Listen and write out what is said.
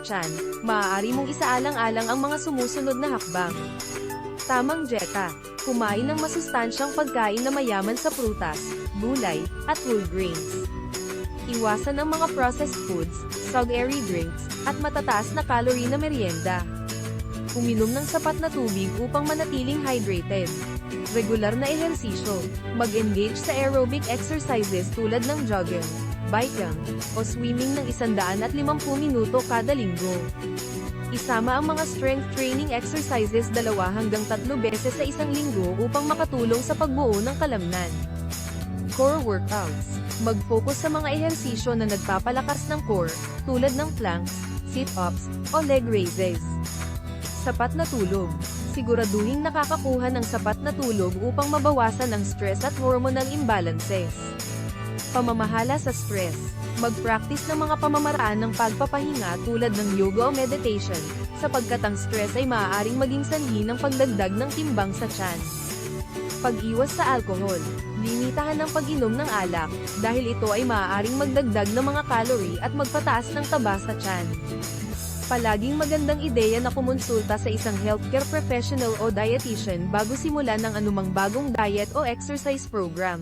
tiyan, maaari mong isaalang-alang ang mga sumusunod na hakbang. Tamang dieta. Kumain ng masustansyang pagkain na mayaman sa prutas, gulay, at whole grains. Iwasan ang mga processed foods, sugary drinks, at matataas na calorie na merienda. Uminom ng sapat na tubig upang manatiling hydrated. Regular na ehersisyo. Mag-engage sa aerobic exercises tulad ng jogging, biking, o swimming ng 150 minuto kada linggo. Isama ang mga strength training exercises 2 hanggang 3 beses sa isang linggo upang makatulong sa pagbuo ng kalamnan. Core workouts. Mag-focus sa mga ehersisyo na nagpapalakas ng core, tulad ng planks, sit-ups, o leg raises. Sapat na tulog. Siguraduhing nakakakuha ng sapat na tulog upang mabawasan ang stress at hormonal imbalances. Pamamahala sa stress. Mag-practice ng mga pamamaraan ng pagpapahinga tulad ng yoga o meditation, sapagkat ang stress ay maaaring maging sanhi ng pagdagdag ng timbang sa tiyan. Pag-iwas sa alkohol. Limitahan ang pag-inom ng alak, dahil ito ay maaaring magdagdag ng mga calorie at magpataas ng taba sa tiyan. Palaging magandang ideya na kumonsulta sa isang healthcare professional o dietitian bago simulan ng anumang bagong diet o exercise program.